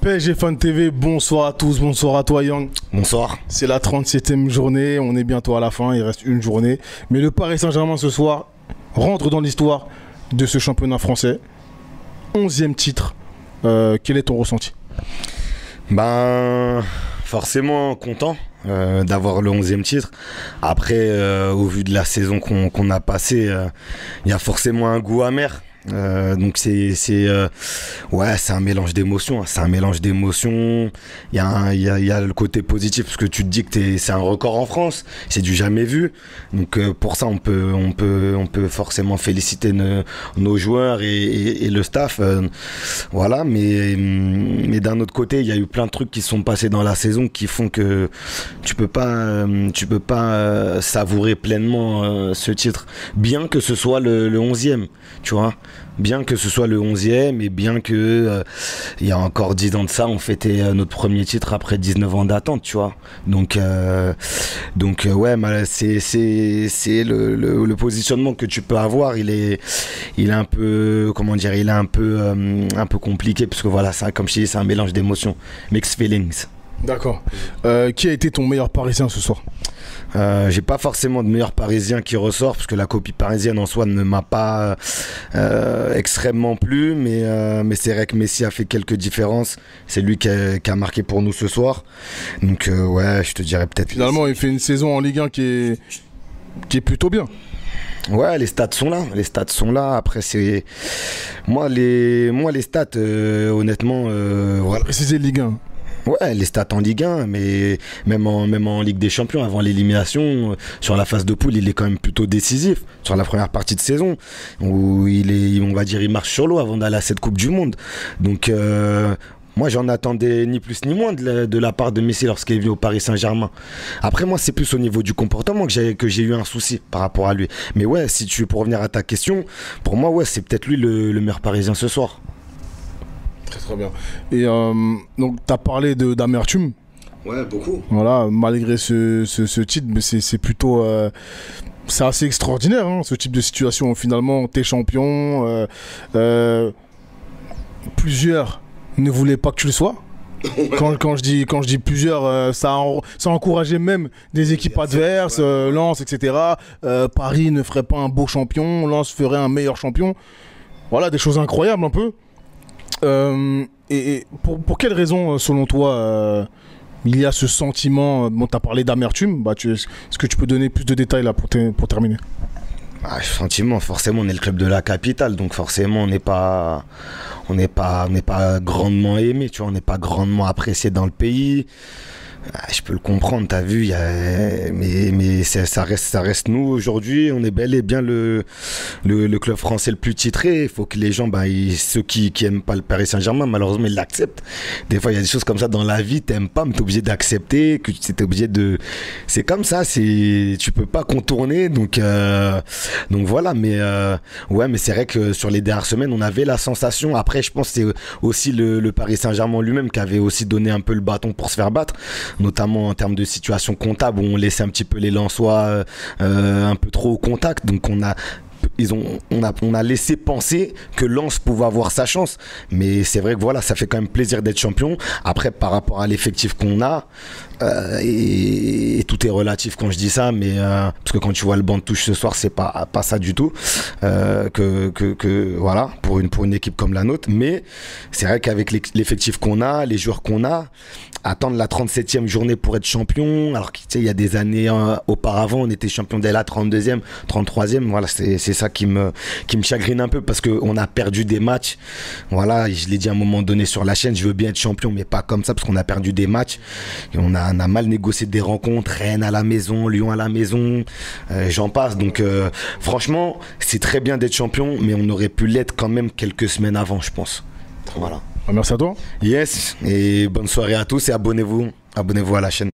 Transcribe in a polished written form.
PSG Fan TV, bonsoir à tous, bonsoir à toi Yang. Bonsoir. C'est la 37e journée, on est bientôt à la fin, il reste une journée. Mais le Paris Saint-Germain ce soir rentre dans l'histoire de ce championnat français. 11e titre, quel est ton ressenti? Ben, forcément content d'avoir le 11e titre. Après, au vu de la saison qu'on a passée, il y a forcément un goût amer. Donc ouais, c'est un mélange d'émotions, hein. C'est un mélange d'émotions. Il y a le côté positif parce que tu te dis que c'est un record en France, c'est du jamais vu. Donc pour ça on peut forcément féliciter nos joueurs et le staff, voilà. Mais d'un autre côté, il y a eu plein de trucs qui sont passés dans la saison qui font que tu peux pas savourer pleinement ce titre, bien que ce soit le 11e, tu vois. Bien que ce soit le 11e et bien que il y a encore 10 ans de ça, on fêtait notre premier titre après 19 ans d'attente, tu vois. Donc ouais, c'est le positionnement que tu peux avoir, il est un peu, comment dire, il est un peu compliqué parce que voilà, ça, comme je dis, c'est un mélange d'émotions, mixed feelings. D'accord. Qui a été ton meilleur Parisien ce soir? J'ai pas forcément de meilleur Parisien qui ressort parce que la copie parisienne en soi ne m'a pas extrêmement plu, mais c'est vrai que Messi a fait quelques différences. C'est lui qui a marqué pour nous ce soir. Donc ouais, je te dirais peut-être. Finalement, il fait une saison en Ligue 1 qui est plutôt bien. Ouais, les stats sont là. Les stats sont là. Après, c'est moi les stats, honnêtement, voilà. Préciser Ligue 1. Ouais, les stats en Ligue 1, mais même en Ligue des Champions, avant l'élimination, sur la phase de poule, il est quand même plutôt décisif. Sur la première partie de saison, où on va dire, il marche sur l'eau avant d'aller à cette Coupe du Monde. Donc, moi, j'en attendais ni plus ni moins de la part de Messi lorsqu'il est venu au Paris Saint-Germain. Après, moi, c'est plus au niveau du comportement que j'ai eu un souci par rapport à lui. Mais ouais, si tu veux, pour revenir à ta question, pour moi, ouais, c'est peut-être lui le meilleur Parisien ce soir. Très bien. Et donc, tu as parlé d'amertume. Ouais, beaucoup. Voilà, malgré ce titre, mais c'est plutôt. C'est assez extraordinaire, hein, ce type de situation. Finalement, tu es champion. Plusieurs ne voulaient pas que tu le sois. Quand je dis plusieurs, ça encourageait même des équipes adverses, Lens, etc. Paris ne ferait pas un beau champion, Lens ferait un meilleur champion. Voilà, des choses incroyables un peu. Et pour quelle raison, selon toi, il y a ce sentiment, bon, tu as parlé d'amertume, est-ce que tu peux donner plus de détails là pour terminer? Sentiment, forcément, on est le club de la capitale, donc forcément, on n'est pas grandement aimé, tu vois, on n'est pas grandement apprécié dans le pays. Je peux le comprendre, t'as vu, mais ça reste nous aujourd'hui, on est bel et bien le club français le plus titré. Il faut que les gens, ceux qui aiment pas le Paris Saint-Germain, malheureusement, ils l'acceptent. Des fois, il y a des choses comme ça dans la vie, t'aimes pas, mais t'es obligé d'accepter, que t'es obligé de. C'est comme ça, tu peux pas contourner, donc voilà. Ouais, mais c'est vrai que sur les dernières semaines, on avait la sensation. Après, je pense que c'est aussi le Paris Saint-Germain lui-même qui avait aussi donné un peu le bâton pour se faire battre, notamment en termes de situation comptable où on laissait un petit peu les Lensois un peu trop au contact, donc on a laissé penser que Lens pouvait avoir sa chance, mais c'est vrai que voilà, ça fait quand même plaisir d'être champion. Après, par rapport à l'effectif qu'on a, et tout est relatif quand je dis ça, mais parce que quand tu vois le banc de touche ce soir, c'est pas ça du tout, voilà, pour une équipe comme la nôtre. Mais c'est vrai qu'avec l'effectif qu'on a, les joueurs qu'on a, attendre la 37e journée pour être champion, alors que tu sais, il y a des années auparavant, on était champion dès la 32e, 33e, voilà, c'est ça qui me chagrine un peu parce qu'on a perdu des matchs. Voilà, je l'ai dit à un moment donné sur la chaîne, je veux bien être champion, mais pas comme ça parce qu'on a perdu des matchs. Et on a mal négocié des rencontres, Rennes à la maison, Lyon à la maison, j'en passe. Donc franchement, c'est très bien d'être champion, mais on aurait pu l'être quand même quelques semaines avant, je pense. Voilà. Merci à toi. Yes, et bonne soirée à tous et abonnez-vous à la chaîne.